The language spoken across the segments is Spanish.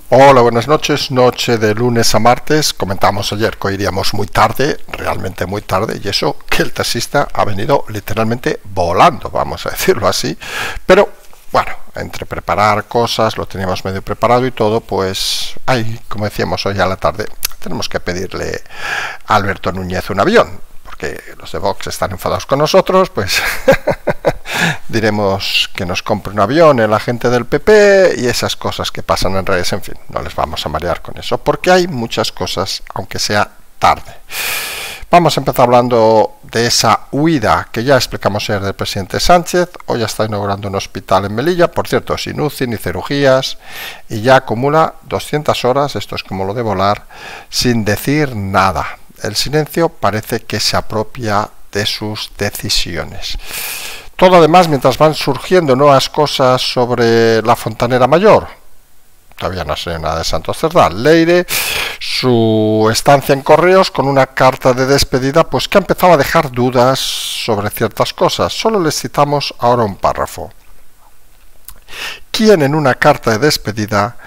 Hola, buenas noches. Noche de lunes a martes. Comentamos ayer que hoy iríamos muy tarde, realmente muy tarde, y eso que el taxista ha venido literalmente volando, vamos a decirlo así. Pero bueno, entre preparar cosas, lo teníamos medio preparado y todo, pues ahí, como decíamos hoy a la tarde, tenemos que pedirle a Alberto Núñez un avión, porque los de Vox están enfadados con nosotros, pues diremos que nos compre un avión el agente del PP y esas cosas que pasan en redes, en fin, no les vamos a marear con eso, porque hay muchas cosas, aunque sea tarde. Vamos a empezar hablando de esa huida que ya explicamos ayer del presidente Sánchez. Hoy ya está inaugurando un hospital en Melilla, por cierto, sin UCI ni cirugías, y ya acumula 200 horas, esto es como lo de volar, sin decir nada. El silencio parece que se apropia de sus decisiones. Todo además mientras van surgiendo nuevas cosas sobre la Fontanera Mayor. Todavía no sé nada de Santos Cerdán. Leire, su estancia en Correos con una carta de despedida, pues que ha empezado a dejar dudas sobre ciertas cosas. Solo les citamos ahora un párrafo. ¿Quién en una carta de despedida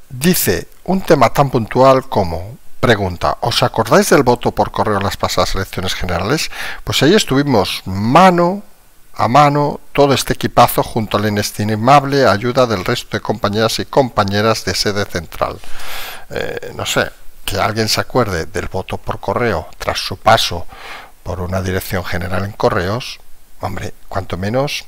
dice un tema tan puntual como... Pregunta, ¿os acordáis del voto por correo en las pasadas elecciones generales? Pues ahí estuvimos mano a mano todo este equipazo junto a la inestimable ayuda del resto de compañeras y compañeras de sede central. No sé, que alguien se acuerde del voto por correo tras su paso por una dirección general en correos, hombre, cuanto menos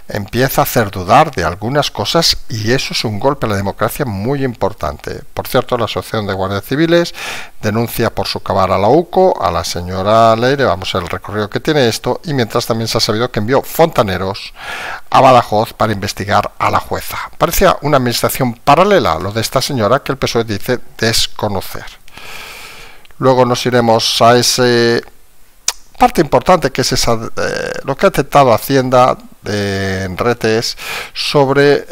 empieza a hacer dudar de algunas cosas, y eso es un golpe a la democracia muy importante. Por cierto, la Asociación de Guardias Civiles denuncia por socavar a la UCO, a la señora Leire, vamos a ver el recorrido que tiene esto, y mientras también se ha sabido que envió fontaneros a Badajoz para investigar a la jueza. Parecía una administración paralela lo de esta señora que el PSOE dice desconocer. Luego nos iremos a ese... parte importante que es esa, lo que ha detectado Hacienda en redes sobre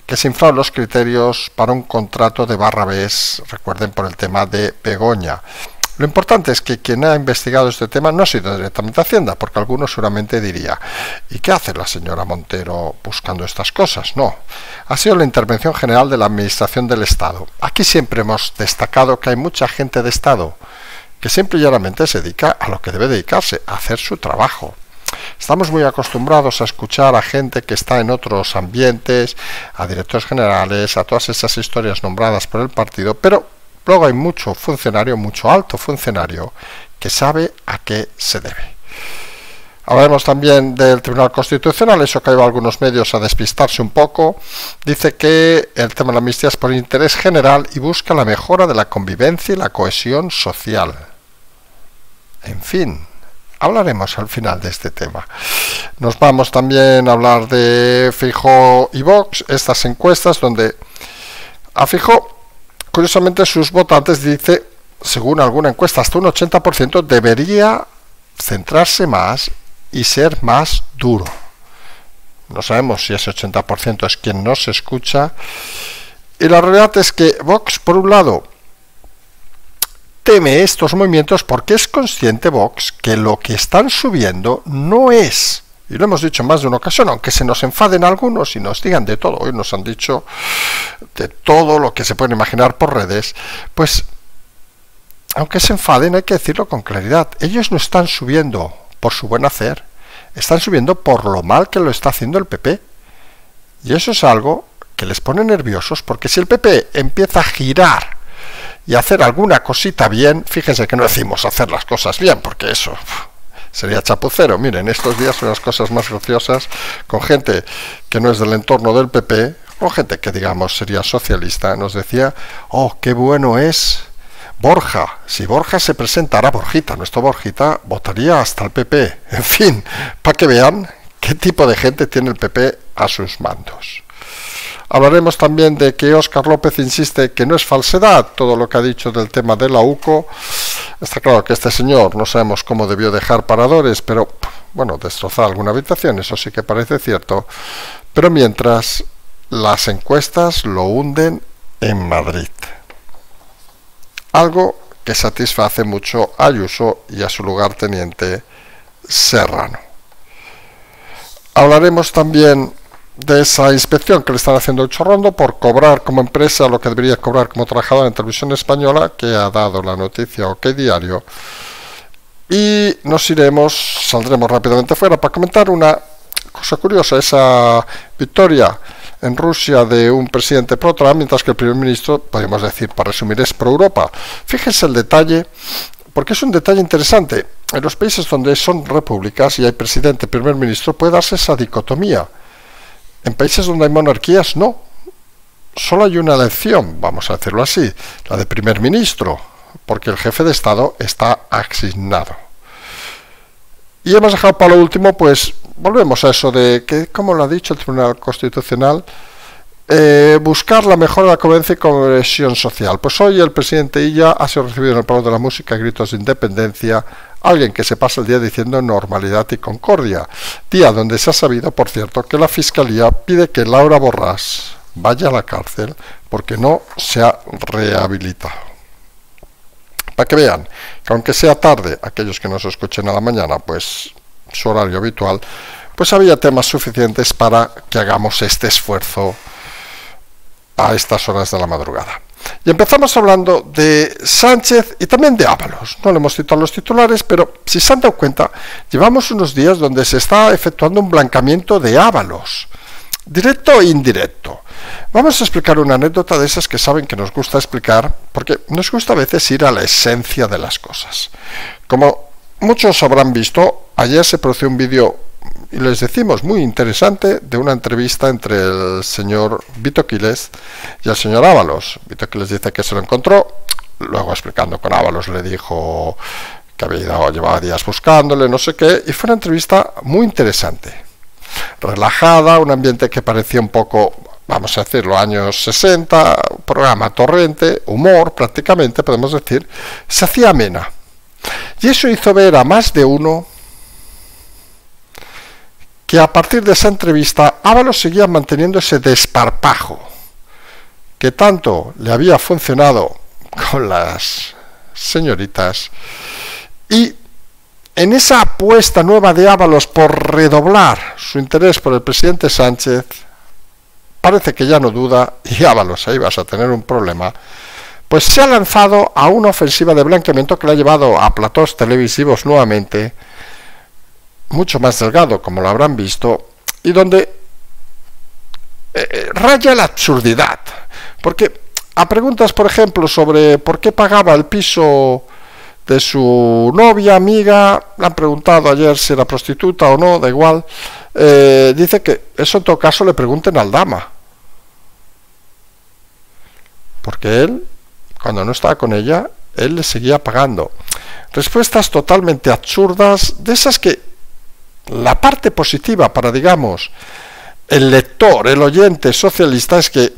que se inflaron los criterios para un contrato de Barrabés, recuerden, por el tema de Begoña. Lo importante es que quien ha investigado este tema no ha sido directamente Hacienda, porque alguno seguramente diría, ¿y qué hace la señora Montero buscando estas cosas? No, ha sido la Intervención General de la Administración del Estado. Aquí siempre hemos destacado que hay mucha gente de Estado que simple y llanamente se dedica a lo que debe dedicarse, a hacer su trabajo. Estamos muy acostumbrados a escuchar a gente que está en otros ambientes, a directores generales, a todas esas historias nombradas por el partido, pero luego hay mucho funcionario, mucho alto funcionario, que sabe a qué se debe. Hablaremos también del Tribunal Constitucional, eso que ha llevado a algunos medios a despistarse un poco. Dice que el tema de la amnistía es por interés general y busca la mejora de la convivencia y la cohesión social. En fin, hablaremos al final de este tema. Nos vamos también a hablar de Feijóo y Vox, estas encuestas donde a Feijóo, curiosamente, sus votantes dice, según alguna encuesta, hasta un 80% debería centrarse más y ser más duro. No sabemos si ese 80% es quien no se escucha. Y la realidad es que Vox, por un lado, teme estos movimientos porque es consciente Vox que lo que están subiendo no es, y lo hemos dicho en más de una ocasión, aunque se nos enfaden algunos y nos digan de todo, hoy nos han dicho de todo lo que se pueden imaginar por redes, pues aunque se enfaden hay que decirlo con claridad, ellos no están subiendo por su buen hacer, están subiendo por lo mal que lo está haciendo el PP, y eso es algo que les pone nerviosos, porque si el PP empieza a girar y hacer alguna cosita bien, fíjense que no decimos hacer las cosas bien, porque eso sería chapucero. Miren, estos días son las cosas más graciosas con gente que no es del entorno del PP, o gente que digamos sería socialista, nos decía, oh, qué bueno es Borja, si Borja se presentara, Borjita, nuestro Borjita, votaría hasta el PP. En fin, para que vean qué tipo de gente tiene el PP a sus mandos. Hablaremos también de que Óscar López insiste que no es falsedad todo lo que ha dicho del tema de la UCO. Está claro que este señor no sabemos cómo debió dejar paradores, pero bueno, destrozar alguna habitación, eso sí que parece cierto. Pero mientras, las encuestas lo hunden en Madrid. Algo que satisface mucho a Ayuso y a su lugarteniente Serrano. Hablaremos también de esa inspección que le están haciendo el Chorrondo por cobrar como empresa lo que debería cobrar como trabajador en Televisión Española, que ha dado la noticia OK Diario. Y saldremos rápidamente fuera para comentar una cosa curiosa, esa victoria en Rusia de un presidente pro-Trump, mientras que el primer ministro, podemos decir, para resumir, es pro-Europa. Fíjense el detalle, porque es un detalle interesante. En los países donde son repúblicas y hay presidente, primer ministro, puede darse esa dicotomía. En países donde hay monarquías, no. Solo hay una elección, vamos a decirlo así, la de primer ministro, porque el jefe de Estado está asignado. Y hemos dejado para lo último, pues volvemos a eso de que, como lo ha dicho el Tribunal Constitucional, buscar la mejora de la convivencia y cohesión social. Pues hoy el presidente Illa ha sido recibido en el Palacio de la Música a gritos de independencia, alguien que se pasa el día diciendo normalidad y concordia, día donde se ha sabido, por cierto, que la Fiscalía pide que Laura Borràs vaya a la cárcel porque no se ha rehabilitado. Para que vean que aunque sea tarde, aquellos que nos escuchen a la mañana, pues su horario habitual, pues había temas suficientes para que hagamos este esfuerzo a estas horas de la madrugada. Y empezamos hablando de Sánchez y también de Ábalos. No le hemos citado los titulares, pero si se han dado cuenta, llevamos unos días donde se está efectuando un blanqueamiento de Ábalos, directo e indirecto. Vamos a explicar una anécdota de esas que saben que nos gusta explicar, porque nos gusta a veces ir a la esencia de las cosas. Como muchos habrán visto, ayer se produjo un vídeo, y les decimos muy interesante, de una entrevista entre el señor Vito Quiles y el señor Ábalos. Vito Quiles dice que se lo encontró, luego explicando con Ábalos le dijo que llevaba días buscándole, no sé qué, y fue una entrevista muy interesante. Relajada, un ambiente que parecía un poco, vamos a decirlo, años 60, programa Torrente, humor prácticamente, podemos decir, se hacía amena. Y eso hizo ver a más de uno que a partir de esa entrevista Ábalos seguía manteniendo ese desparpajo que tanto le había funcionado con las señoritas, y en esa apuesta nueva de Ábalos por redoblar su interés por el presidente Sánchez, parece que ya no duda, y Ábalos, ahí vas a tener un problema, pues se ha lanzado a una ofensiva de blanqueamiento que le ha llevado a platós televisivos nuevamente, mucho más delgado, como lo habrán visto, y donde raya la absurdidad. Porque a preguntas, por ejemplo, sobre por qué pagaba el piso de su novia, amiga, le han preguntado ayer si era prostituta o no, da igual, dice que eso en todo caso le pregunten al Dama, porque él, cuando no estaba con ella, él le seguía pagando. Respuestas totalmente absurdas, de esas que la parte positiva para, digamos, el lector, el oyente socialista, es que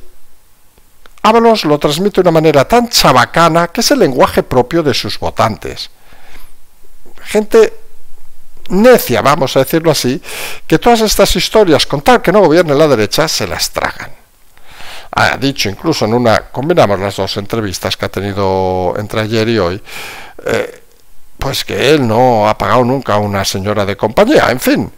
Ábalos lo transmite de una manera tan chabacana que es el lenguaje propio de sus votantes. Gente necia, vamos a decirlo así, que todas estas historias, con tal que no gobierne la derecha, se las tragan. Ha dicho incluso en una, combinamos las dos entrevistas que ha tenido entre ayer y hoy, pues que él no ha pagado nunca a una señora de compañía, en fin.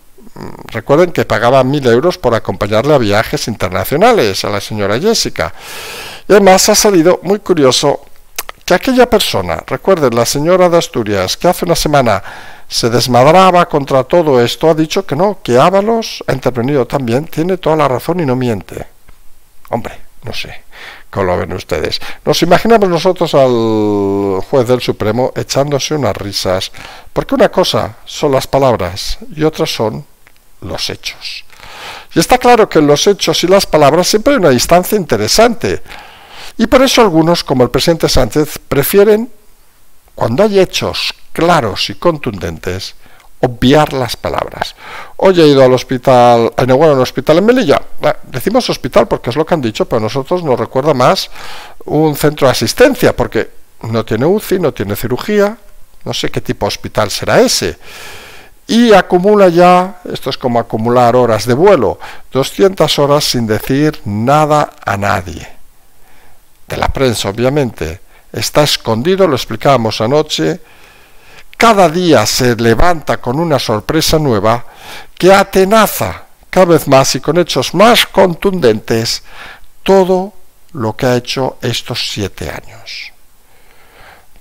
Recuerden que pagaba 1.000 euros por acompañarle a viajes internacionales a la señora Jessica. Y además ha salido muy curioso que aquella persona, recuerden, la señora de Asturias, que hace una semana se desmadraba contra todo esto, ha dicho que no, que Ábalos ha intervenido también, tiene toda la razón y no miente. Hombre, no sé, ¿cómo lo ven ustedes? Nos imaginamos nosotros al juez del Supremo echándose unas risas, porque una cosa son las palabras y otra son los hechos. Y está claro que en los hechos y las palabras siempre hay una distancia interesante. Y por eso algunos, como el presidente Sánchez, prefieren, cuando hay hechos claros y contundentes, obviar las palabras. Hoy he ido al hospital, a un hospital en Melilla. Decimos hospital porque es lo que han dicho, pero a nosotros nos recuerda más un centro de asistencia, porque no tiene UCI, no tiene cirugía, no sé qué tipo de hospital será ese. Y acumula ya, esto es como acumular horas de vuelo, 200 horas sin decir nada a nadie. De la prensa, obviamente, está escondido, lo explicábamos anoche. Cada día se levanta con una sorpresa nueva que atenaza cada vez más y con hechos más contundentes todo lo que ha hecho estos 7 años.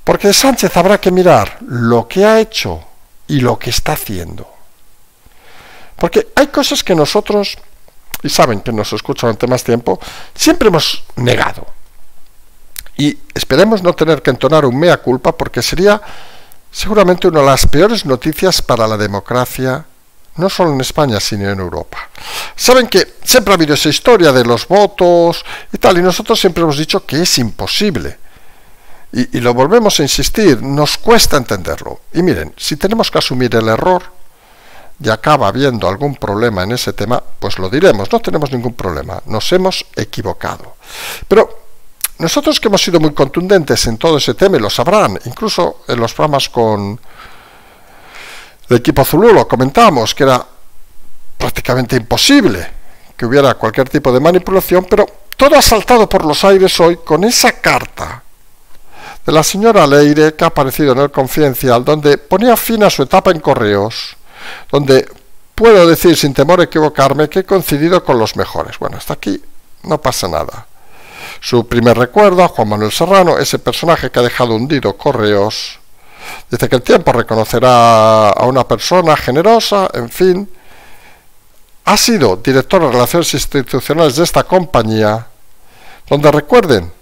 Porque Sánchez habrá que mirar lo que ha hecho y lo que está haciendo. Porque hay cosas que nosotros, y saben que nos escuchan durante más tiempo, siempre hemos negado. Y esperemos no tener que entonar un mea culpa, porque sería seguramente una de las peores noticias para la democracia, no solo en España, sino en Europa. Saben que siempre ha habido esa historia de los votos y tal, y nosotros siempre hemos dicho que es imposible. Y lo volvemos a insistir, nos cuesta entenderlo. Y miren, si tenemos que asumir el error y acaba habiendo algún problema en ese tema, pues lo diremos, no tenemos ningún problema, nos hemos equivocado. Pero nosotros que hemos sido muy contundentes en todo ese tema, y lo sabrán, incluso en los programas con el equipo Zulú lo comentábamos, que era prácticamente imposible que hubiera cualquier tipo de manipulación, pero todo ha saltado por los aires hoy con esa carta de la señora Leire que ha aparecido en el Confidencial, donde ponía fin a su etapa en Correos, donde puedo decir sin temor a equivocarme que he coincidido con los mejores. Bueno, hasta aquí no pasa nada. Su primer recuerdo a Juan Manuel Serrano, ese personaje que ha dejado hundido Correos. Dice que el tiempo reconocerá a una persona generosa, en fin. Ha sido director de Relaciones Institucionales de esta compañía, donde recuerden,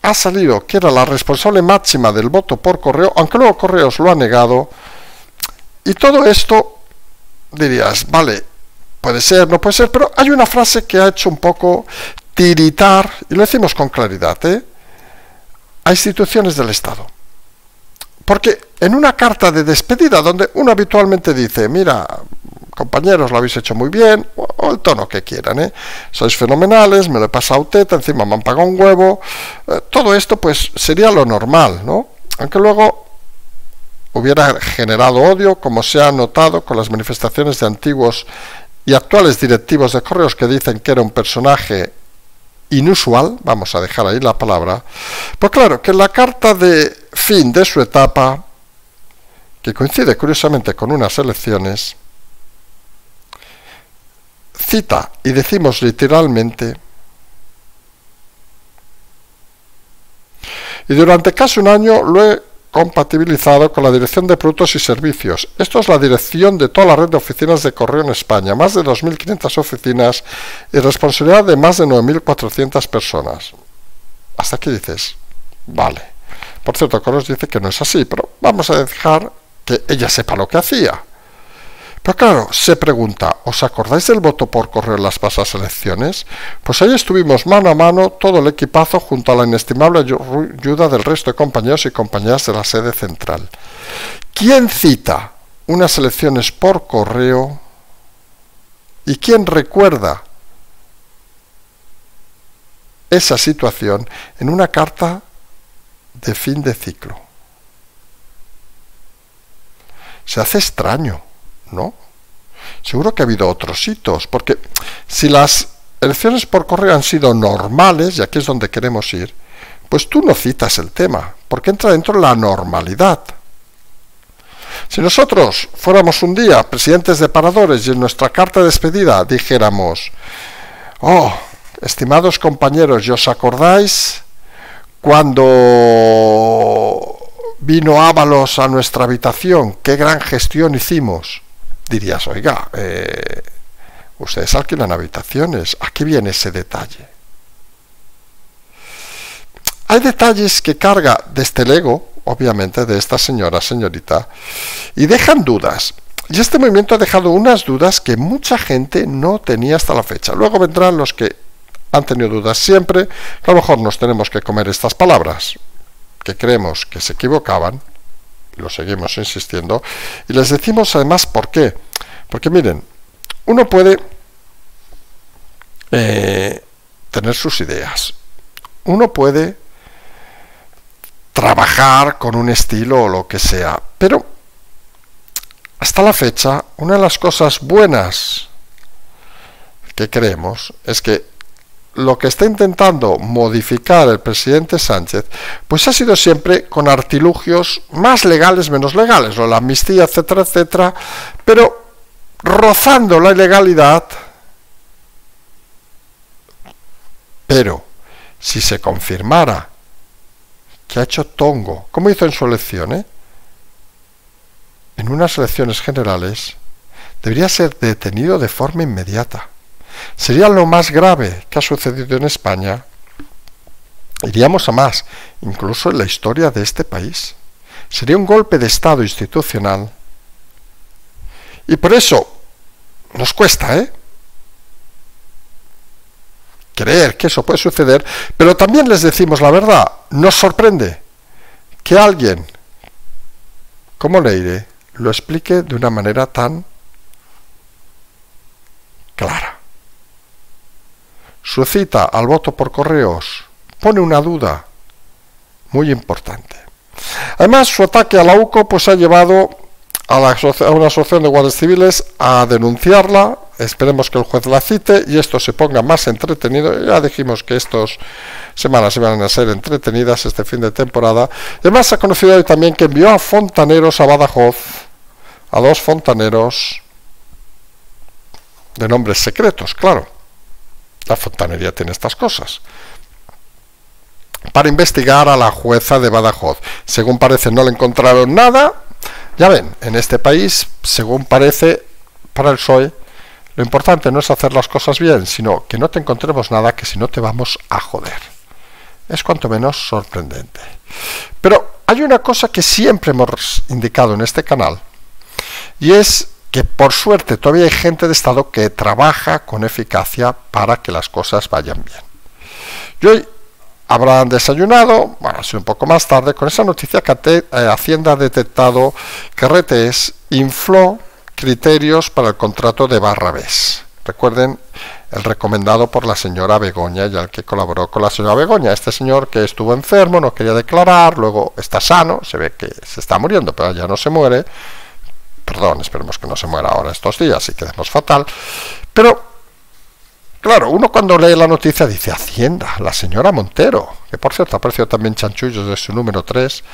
ha salido que era la responsable máxima del voto por correo, aunque luego Correos lo ha negado. Y todo esto, dirías, vale, puede ser, no puede ser, pero hay una frase que ha hecho un poco tiritar, y lo decimos con claridad, a instituciones del Estado. Porque en una carta de despedida, donde uno habitualmente dice, mira, compañeros, lo habéis hecho muy bien, o el tono que quieran, sois fenomenales, me lo he pasado teta, encima me han pagado un huevo, todo esto pues sería lo normal, ¿no? Aunque luego hubiera generado odio, como se ha notado con las manifestaciones de antiguos y actuales directivos de Correos que dicen que era un personaje inusual, vamos a dejar ahí la palabra. Pues claro, que en la carta de fin de su etapa, que coincide curiosamente con unas elecciones, cita, y decimos literalmente, y durante casi un año lo he compatibilizado con la Dirección de Productos y Servicios. Esto es la dirección de toda la red de oficinas de correo en España, más de 2.500 oficinas y responsabilidad de más de 9.400 personas. Hasta aquí dices, vale. Por cierto, Correos dice que no es así, pero vamos a dejar que ella sepa lo que hacía. Pero claro, se pregunta, ¿os acordáis del voto por correo en las pasadas elecciones? Pues ahí estuvimos mano a mano todo el equipazo junto a la inestimable ayuda del resto de compañeros y compañeras de la sede central. ¿Quién cita unas elecciones por correo y quién recuerda esa situación en una carta de fin de ciclo? Se hace extraño, ¿no? Seguro que ha habido otros hitos, porque si las elecciones por correo han sido normales, y aquí es donde queremos ir, pues tú no citas el tema, porque entra dentro de la normalidad. Si nosotros fuéramos un día presidentes de paradores y en nuestra carta de despedida dijéramos, oh, estimados compañeros, ¿y os acordáis cuando vino Ábalos a nuestra habitación? ¿Qué gran gestión hicimos? Dirías, oiga, ustedes alquilan habitaciones, aquí viene ese detalle. Hay detalles que carga desde el ego, obviamente, de esta señorita, y dejan dudas. Y este movimiento ha dejado unas dudas que mucha gente no tenía hasta la fecha. Luego vendrán los que han tenido dudas siempre, que a lo mejor nos tenemos que comer estas palabras, que creemos que se equivocaban, lo seguimos insistiendo, y les decimos además por qué. Porque miren, uno puede tener sus ideas, uno puede trabajar con un estilo o lo que sea, pero hasta la fecha, una de las cosas buenas que creemos es que lo que está intentando modificar el presidente Sánchez, pues ha sido siempre con artilugios más legales, menos legales, la amnistía, etcétera, etcétera, pero rozando la ilegalidad, pero si se confirmara que ha hecho tongo, como hizo en su elección, en unas elecciones generales, debería ser detenido de forma inmediata. Sería lo más grave que ha sucedido en España. Iríamos a más, incluso en la historia de este país. Sería un golpe de Estado institucional. Y por eso nos cuesta, creer que eso puede suceder, pero también les decimos la verdad. Nos sorprende que alguien como Leire lo explique de una manera tan clara. Su cita al voto por correos pone una duda muy importante. Además, su ataque a la UCO pues ha llevado a una asociación de guardias civiles a denunciarla. Esperemos que el juez la cite y esto se ponga más entretenido. Ya dijimos que estas semanas iban a ser entretenidas este fin de temporada. Además, se ha conocido hoy también que envió a fontaneros a Badajoz, a 2 fontaneros de nombres secretos, claro. La fontanería tiene estas cosas. Para investigar a la jueza de Badajoz. Según parece, no le encontraron nada. Ya ven, en este país, según parece, para el PSOE, lo importante no es hacer las cosas bien, sino que no te encontremos nada, que si no te vamos a joder. Es cuanto menos sorprendente. Pero hay una cosa que siempre hemos indicado en este canal, y es que por suerte todavía hay gente de Estado que trabaja con eficacia para que las cosas vayan bien. Y hoy habrán desayunado, bueno, un poco más tarde, con esa noticia que Hacienda ha detectado que RTS infló criterios para el contrato de Barrabés. Recuerden el recomendado por la señora Begoña y al que colaboró con la señora Begoña. Este señor que estuvo enfermo, no quería declarar, luego está sano, se ve que se está muriendo, pero ya no se muere. Perdón, esperemos que no se muera ahora estos días y quedemos fatal. Pero, claro, uno cuando lee la noticia dice Hacienda, la señora Montero, que por cierto apareció también chanchullos de su número 3,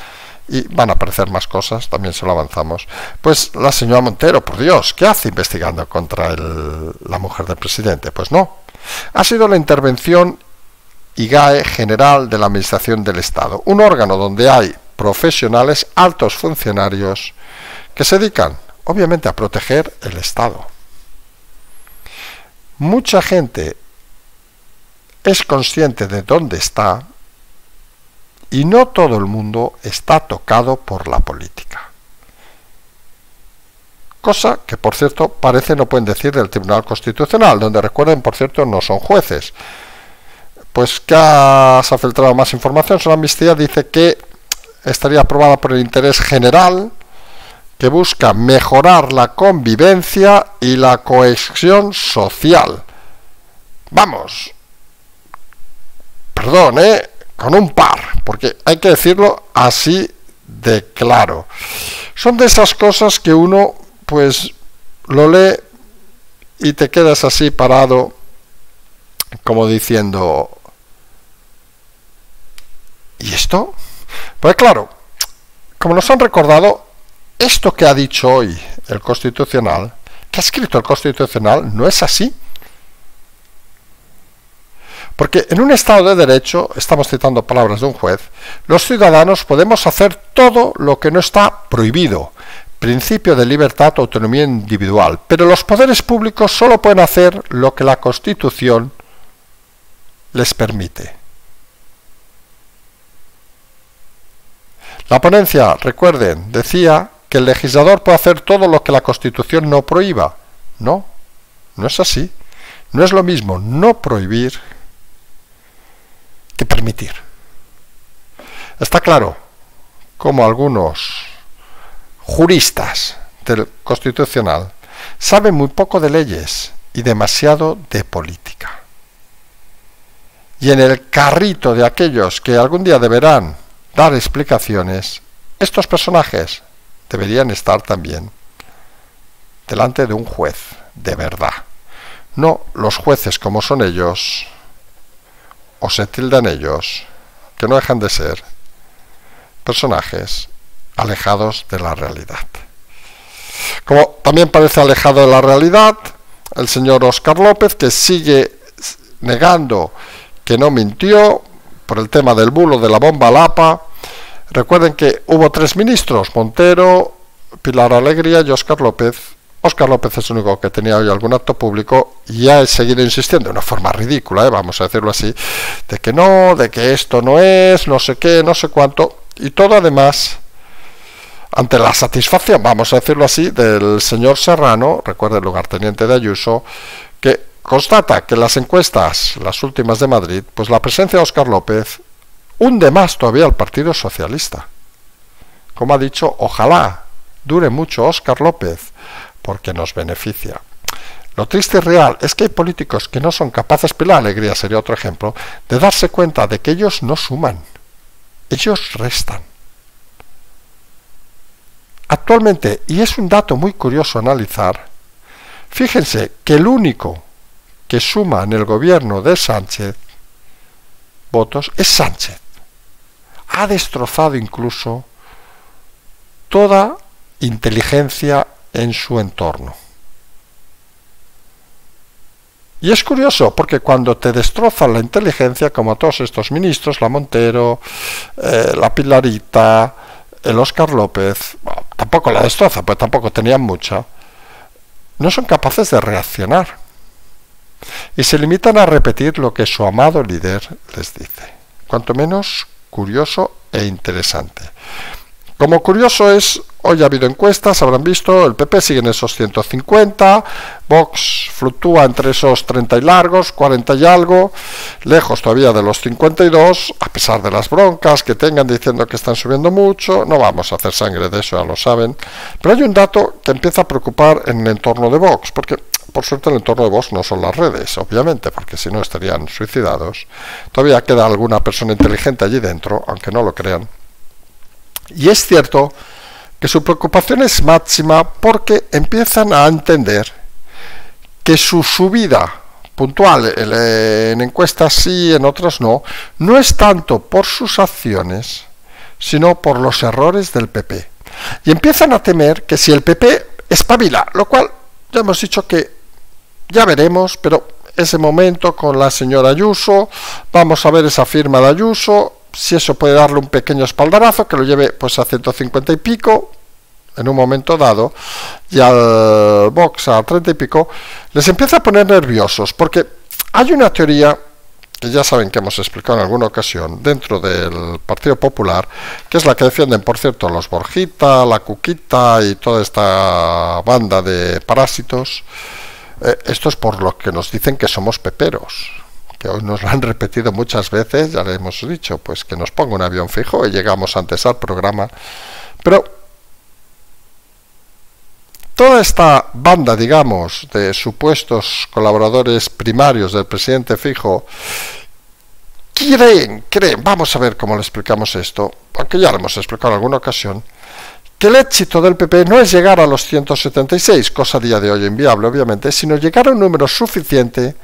y van a aparecer más cosas, también se lo avanzamos. Pues la señora Montero, por Dios, ¿qué hace investigando contra la mujer del presidente? Pues no, ha sido la intervención IGAE General de la Administración del Estado, un órgano donde hay profesionales, altos funcionarios, que se dedican, obviamente, a proteger el Estado. Mucha gente es consciente de dónde está y no todo el mundo está tocado por la política. Cosa que, por cierto, parece no pueden decir del Tribunal Constitucional, donde, recuerden, por cierto, no son jueces. Pues que se ha filtrado más información sobre la amnistía, dice que estaría aprobada por el interés general, que busca mejorar la convivencia y la cohesión social. Vamos, perdón, con un par, porque hay que decirlo así de claro. Son de esas cosas que uno, pues, lo lee y te quedas así parado, como diciendo, ¿y esto? Pues claro, como nos han recordado, esto que ha dicho hoy el Constitucional, que ha escrito el Constitucional, no es así. Porque en un Estado de Derecho, estamos citando palabras de un juez, los ciudadanos podemos hacer todo lo que no está prohibido, principio de libertad o autonomía individual, pero los poderes públicos solo pueden hacer lo que la Constitución les permite. La ponencia, recuerden, decía que el legislador puede hacer todo lo que la Constitución no prohíba. No, no es así. No es lo mismo no prohibir que permitir. Está claro como algunos juristas del Constitucional saben muy poco de leyes y demasiado de política. Y en el carrito de aquellos que algún día deberán dar explicaciones, estos personajes deberían estar también delante de un juez de verdad. No los jueces como son ellos, o se tildan ellos, que no dejan de ser personajes alejados de la realidad. Como también parece alejado de la realidad, el señor Óscar López, que sigue negando que no mintió por el tema del bulo de la bomba Lapa. Recuerden que hubo 3 ministros, Montero, Pilar Alegría y Óscar López. Óscar López es el único que tenía hoy algún acto público y ha seguido insistiendo de una forma ridícula, vamos a decirlo así, de que no, de que esto no es, no sé qué, no sé cuánto, y todo además ante la satisfacción, vamos a decirlo así, del señor Serrano, recuerde el lugarteniente de Ayuso, que constata que las encuestas, las últimas de Madrid, pues la presencia de Óscar López hunde más todavía al Partido Socialista. Como ha dicho, ojalá dure mucho Óscar López, porque nos beneficia. Lo triste y real es que hay políticos que no son capaces, Pilar Alegría sería otro ejemplo, de darse cuenta de que ellos no suman, ellos restan. Actualmente, y es un dato muy curioso analizar, fíjense que el único que suma en el gobierno de Sánchez votos es Sánchez. Ha destrozado incluso toda inteligencia en su entorno. Y es curioso porque cuando te destrozan la inteligencia, como a todos estos ministros, la Montero, la Pilarita, el Óscar López, bueno, tampoco la destroza, pues tampoco tenían mucha, no son capaces de reaccionar y se limitan a repetir lo que su amado líder les dice. Cuanto menos curioso e interesante. Como curioso es, hoy ha habido encuestas, habrán visto, el PP sigue en esos 150, Vox fluctúa entre esos 30 y largos, 40 y algo, lejos todavía de los 52, a pesar de las broncas que tengan diciendo que están subiendo mucho, no vamos a hacer sangre de eso, ya lo saben, pero hay un dato que empieza a preocupar en el entorno de Vox, porque por suerte el entorno de Vox no son las redes, obviamente, porque si no estarían suicidados, todavía queda alguna persona inteligente allí dentro, aunque no lo crean. Y es cierto que su preocupación es máxima porque empiezan a entender que su subida puntual en encuestas sí, en otras no, no es tanto por sus acciones, sino por los errores del PP. Y empiezan a temer que si el PP espabila, lo cual ya hemos dicho que ya veremos, pero ese momento con la señora Ayuso, vamos a ver esa firma de Ayuso, si eso puede darle un pequeño espaldarazo, que lo lleve pues a 150 y pico en un momento dado, y al Vox a 30 y pico, les empieza a poner nerviosos, porque hay una teoría que ya saben que hemos explicado en alguna ocasión dentro del Partido Popular, que es la que defienden, por cierto, los Borjita, la Cuquita y toda esta banda de parásitos. Esto es por lo que nos dicen que somos peperos, que hoy nos lo han repetido muchas veces, ya le hemos dicho, pues que nos ponga un avión fijo y llegamos antes al programa, pero toda esta banda, digamos, de supuestos colaboradores primarios del presidente Fijo, creen, vamos a ver cómo le explicamos esto, aunque ya lo hemos explicado en alguna ocasión, que el éxito del PP no es llegar a los 176, cosa a día de hoy inviable, obviamente, sino llegar a un número suficiente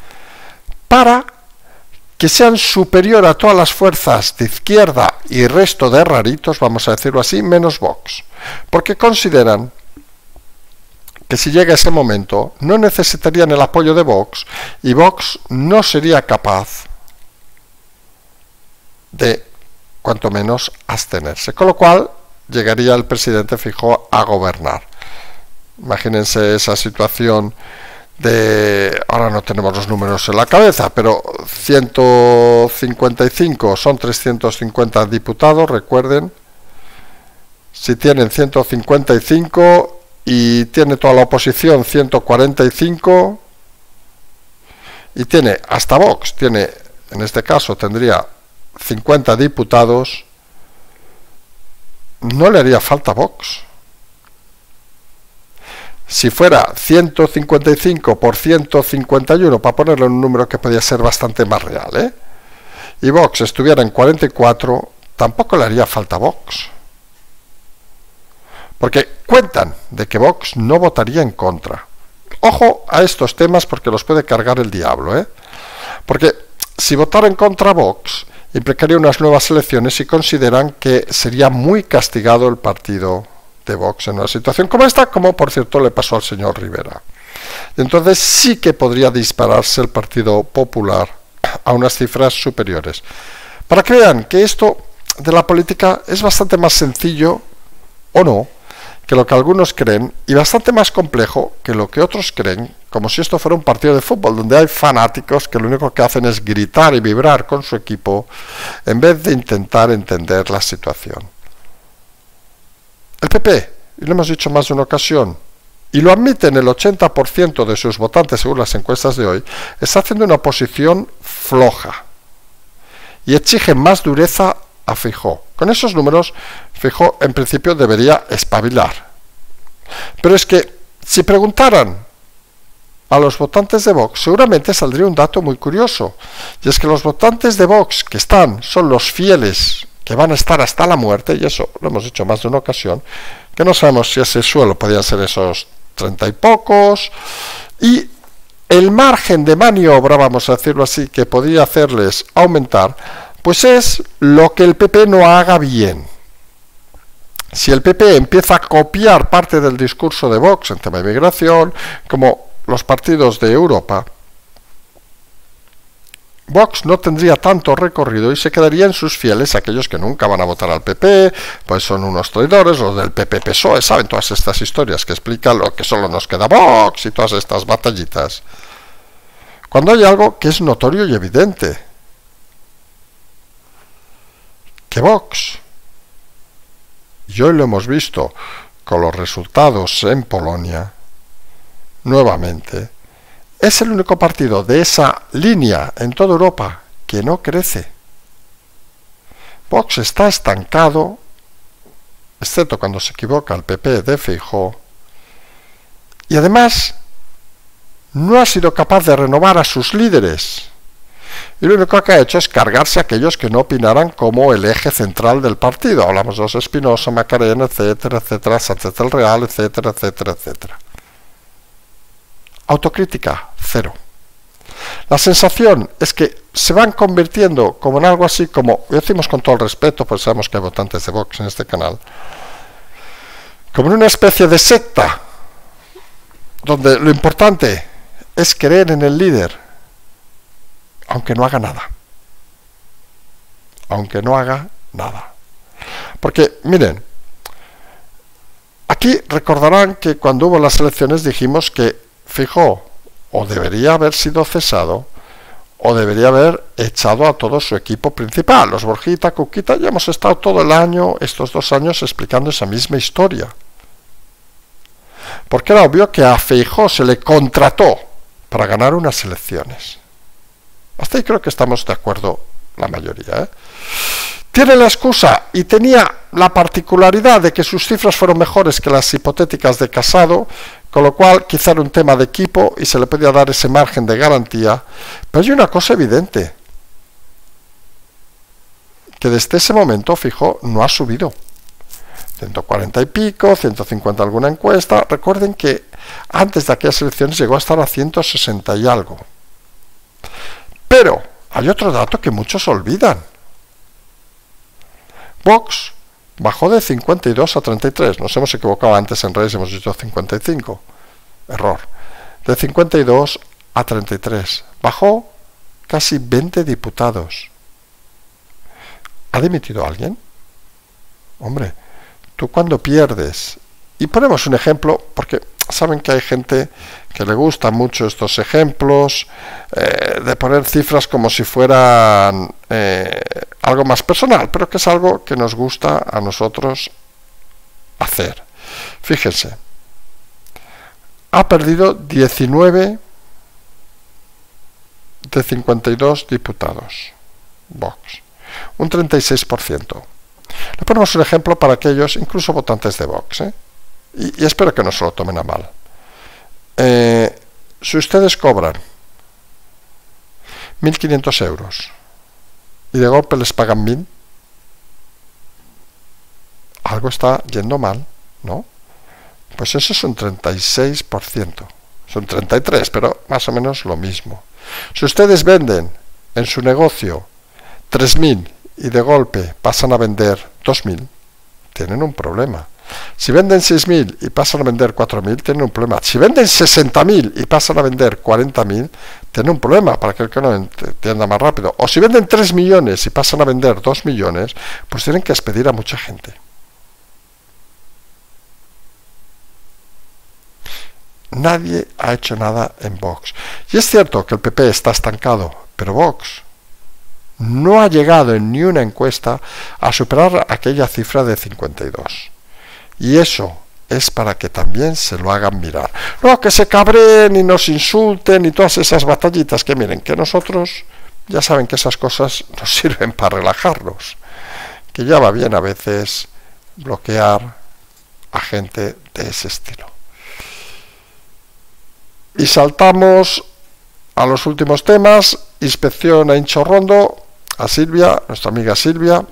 para que sean superior a todas las fuerzas de izquierda y resto de raritos, vamos a decirlo así, menos Vox, porque consideran que si llega ese momento no necesitarían el apoyo de Vox y Vox no sería capaz de, cuanto menos, abstenerse, con lo cual llegaría el presidente Fijo a gobernar. Imagínense esa situación de, ahora no tenemos los números en la cabeza, pero 155 son 350 diputados, recuerden, si tienen 155 y tiene toda la oposición 145 y tiene hasta Vox, tiene, en este caso tendría 50 diputados, no le haría falta Vox. Si fuera 155 por 151, para ponerlo en un número que podía ser bastante más real, y Vox estuviera en 44, tampoco le haría falta Vox. Porque cuentan de que Vox no votaría en contra. Ojo a estos temas porque los puede cargar el diablo, Porque si votara en contra Vox, implicaría unas nuevas elecciones y consideran que sería muy castigado el partido de Vox en una situación como esta, como por cierto le pasó al señor Rivera. Entonces sí que podría dispararse el Partido Popular a unas cifras superiores. Para que vean que esto de la política es bastante más sencillo, o no, que lo que algunos creen, y bastante más complejo que lo que otros creen, como si esto fuera un partido de fútbol, donde hay fanáticos que lo único que hacen es gritar y vibrar con su equipo, en vez de intentar entender la situación. El PP, y lo hemos dicho más de una ocasión, y lo admiten el 80% de sus votantes según las encuestas de hoy, está haciendo una oposición floja, y exige más dureza a Feijóo. Con esos números, Feijóo en principio debería espabilar. Pero es que si preguntaran a los votantes de Vox, seguramente saldría un dato muy curioso. Y es que los votantes de Vox que son los fieles, que van a estar hasta la muerte, y eso lo hemos dicho más de una ocasión, que no sabemos si ese suelo podían ser esos 30 y pocos, y el margen de maniobra, vamos a decirlo así, que podría hacerles aumentar, pues es lo que el PP no haga bien. Si el PP empieza a copiar parte del discurso de Vox en tema de migración, como los partidos de Europa, Vox no tendría tanto recorrido y se quedaría en sus fieles, aquellos que nunca van a votar al PP, pues son unos traidores, los del PP-PSOE, saben todas estas historias que explican lo que solo nos queda Vox y todas estas batallitas. Cuando hay algo que es notorio y evidente, que Vox, y hoy lo hemos visto con los resultados en Polonia, nuevamente, es el único partido de esa línea en toda Europa que no crece. Vox está estancado, excepto cuando se equivoca el PP de Feijóo, y además no ha sido capaz de renovar a sus líderes. Y lo único que ha hecho es cargarse a aquellos que no opinaran como el eje central del partido. Hablamos de los Espinosa, Macarena, etcétera, etcétera, Sánchez del Real, etcétera, etcétera, etcétera. Autocrítica, cero. La sensación es que se van convirtiendo como en algo así como, y decimos con todo el respeto, pues sabemos que hay votantes de Vox en este canal, como en una especie de secta, donde lo importante es creer en el líder, aunque no haga nada. Aunque no haga nada. Porque, miren, aquí recordarán que cuando hubo las elecciones dijimos que Feijóo o debería haber sido cesado o debería haber echado a todo su equipo principal, los Borjita, Cuquita, ya hemos estado todo el año, estos 2 años, explicando esa misma historia. Porque era obvio que a Feijóo se le contrató para ganar unas elecciones. Hasta ahí creo que estamos de acuerdo la mayoría, ¿eh? Tiene la excusa y tenía la particularidad de que sus cifras fueron mejores que las hipotéticas de Casado, con lo cual quizá era un tema de equipo y se le podía dar ese margen de garantía. Pero hay una cosa evidente, que desde ese momento, Feijóo no ha subido. 140 y pico, 150 alguna encuesta. Recuerden que antes de aquellas elecciones llegó a estar a 160 y algo. Pero hay otro dato que muchos olvidan. Vox bajó de 52 a 33. Nos hemos equivocado antes en redes, hemos dicho 55. Error. De 52 a 33. Bajó casi 20 diputados. ¿Ha dimitido alguien? Hombre, tú cuando pierdes, y ponemos un ejemplo, porque saben que hay gente que le gustan mucho estos ejemplos, de poner cifras como si fueran algo más personal, pero que es algo que nos gusta a nosotros hacer. Fíjense, ha perdido 19 de 52 diputados, Vox, un 36%. Le ponemos un ejemplo para aquellos, incluso votantes de Vox, y espero que no se lo tomen a mal. Si ustedes cobran 1.500 euros y de golpe les pagan 1.000, algo está yendo mal, ¿no? Pues eso es un 36%. Son 33, pero más o menos lo mismo. Si ustedes venden en su negocio 3.000 y de golpe pasan a vender 2.000, tienen un problema. Si venden 6.000 y pasan a vender 4.000, tienen un problema. Si venden 60.000 y pasan a vender 40.000, tienen un problema, para que el que no entienda más rápido. O si venden 3 millones y pasan a vender 2 millones, pues tienen que despedir a mucha gente. Nadie ha hecho nada en Vox. Y es cierto que el PP está estancado, pero Vox no ha llegado en ni una encuesta a superar aquella cifra de 52. Y eso es para que también se lo hagan mirar. No, que se cabreen y nos insulten y todas esas batallitas, que miren, que nosotros ya saben que esas cosas nos sirven para relajarnos. Que ya va bien a veces bloquear a gente de ese estilo. Y saltamos a los últimos temas. Inspección a Inchorrondo, a Silvia, nuestra amiga Silvia,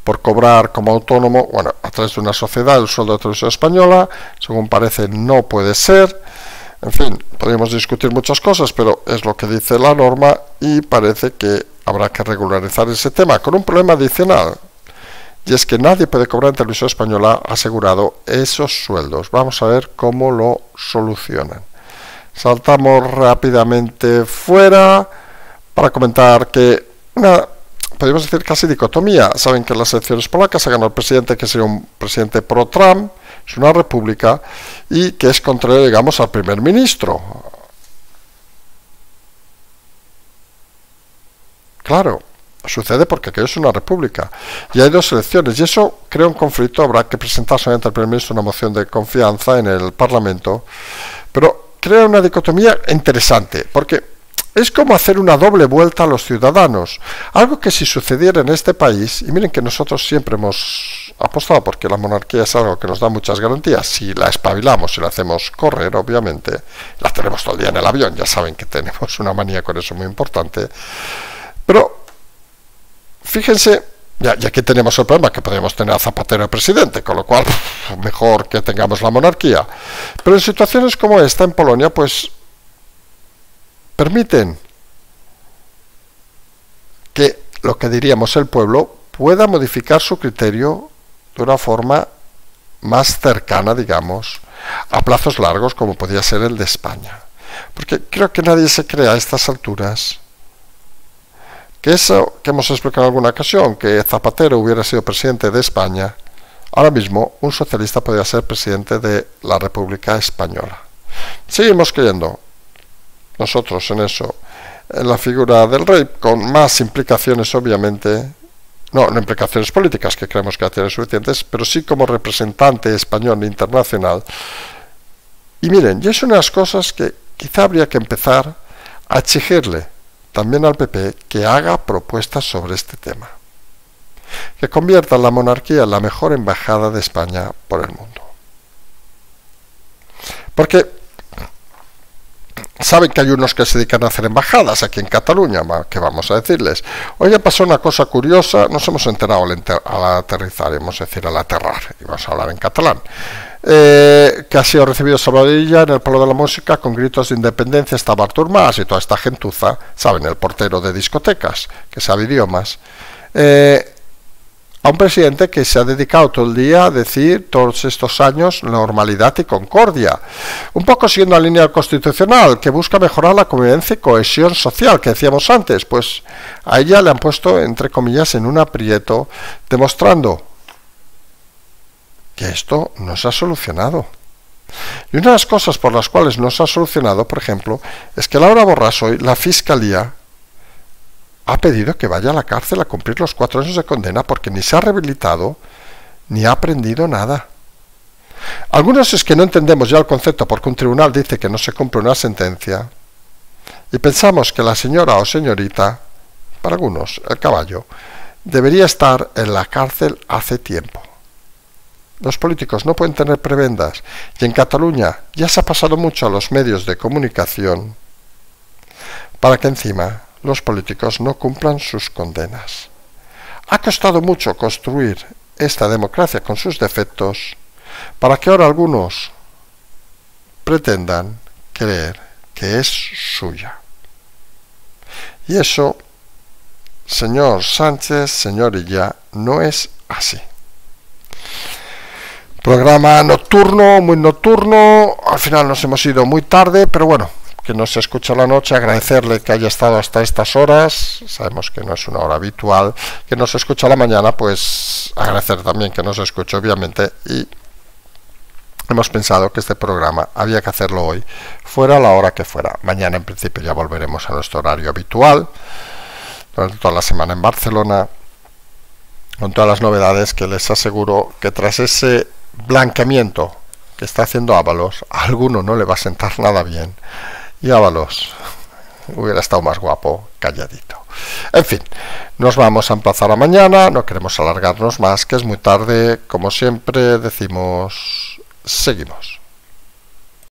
por cobrar como autónomo, bueno, a través de una sociedad, el sueldo de Televisión Española. Según parece, no puede ser. En fin, podríamos discutir muchas cosas, pero es lo que dice la norma y parece que habrá que regularizar ese tema, con un problema adicional, y es que nadie puede cobrar en Televisión Española asegurado esos sueldos. Vamos a ver cómo lo solucionan. Saltamos rápidamente fuera para comentar que podríamos decir casi dicotomía. Saben que en las elecciones polacas ha ganado el presidente que sería un presidente pro-Trump, es una república, y que es contrario, digamos, al primer ministro. Claro, sucede porque aquello es una república y hay dos elecciones, y eso crea un conflicto. Habrá que presentar solamente al primer ministro una moción de confianza en el Parlamento, pero crea una dicotomía interesante, porque es como hacer una doble vuelta a los ciudadanos, algo que si sucediera en este país, y miren que nosotros siempre hemos apostado porque la monarquía es algo que nos da muchas garantías, si la espabilamos, si la hacemos correr, obviamente, la tenemos todo el día en el avión, ya saben que tenemos una manía con eso muy importante, pero fíjense, ya aquí tenemos el problema que podríamos tener a Zapatero de presidente, con lo cual mejor que tengamos la monarquía, pero en situaciones como esta en Polonia, pues permiten que lo que diríamos el pueblo pueda modificar su criterio de una forma más cercana, digamos, a plazos largos como podría ser el de España. Porque creo que nadie se cree a estas alturas que eso que hemos explicado en alguna ocasión, que Zapatero hubiera sido presidente de España, ahora mismo un socialista podría ser presidente de la República Española. Seguimos creyendo nosotros en eso, en la figura del rey, con más implicaciones obviamente, no implicaciones políticas, que creemos que ya tiene suficientes, pero sí como representante español internacional. Y miren, y es una de las cosas que quizá habría que empezar a exigirle también al PP que haga propuestas sobre este tema, que convierta la monarquía en la mejor embajada de España por el mundo. Porque saben que hay unos que se dedican a hacer embajadas aquí en Cataluña, que vamos a decirles. Hoy ya pasó una cosa curiosa, nos hemos enterado al aterrizar, vamos a decir al aterrar, y vamos a hablar en catalán, que ha sido recibido Salvador Illa en el Palo de la Música con gritos de independencia. Estaba Artur Mas y toda esta gentuza, saben, el portero de discotecas, que sabe idiomas, a un presidente que se ha dedicado todo el día a decir todos estos años normalidad y concordia, un poco siguiendo la línea constitucional que busca mejorar la convivencia y cohesión social que decíamos antes. Pues a ella le han puesto entre comillas en un aprieto, demostrando que esto no se ha solucionado. Y una de las cosas por las cuales no se ha solucionado, por ejemplo, es que Laura Borràs hoy, la Fiscalía, ha pedido que vaya a la cárcel a cumplir los 4 años de condena porque ni se ha rehabilitado ni ha aprendido nada. Algunos es que no entendemos ya el concepto porque un tribunal dice que no se cumple una sentencia y pensamos que la señora o señorita, para algunos el caballo, debería estar en la cárcel hace tiempo. Los políticos no pueden tener prebendas y en Cataluña ya se ha pasado mucho a los medios de comunicación para que encima los políticos no cumplan sus condenas. Ha costado mucho construir esta democracia con sus defectos para que ahora algunos pretendan creer que es suya. Y eso, señor Sánchez, señor Illa, no es así. Programa nocturno, muy nocturno. Al final nos hemos ido muy tarde, pero bueno, que nos escucha la noche, agradecerle que haya estado hasta estas horas. Sabemos que no es una hora habitual. Que nos escucha la mañana, pues agradecer también que nos escuche, obviamente. Y hemos pensado que este programa había que hacerlo hoy, fuera la hora que fuera. Mañana en principio ya volveremos a nuestro horario habitual, durante toda la semana en Barcelona, con todas las novedades que les aseguro que tras ese blanqueamiento que está haciendo Ábalos, a alguno no le va a sentar nada bien. Y Ábalos hubiera estado más guapo calladito. En fin, nos vamos a emplazar a mañana, no queremos alargarnos más, que es muy tarde. Como siempre decimos, seguimos.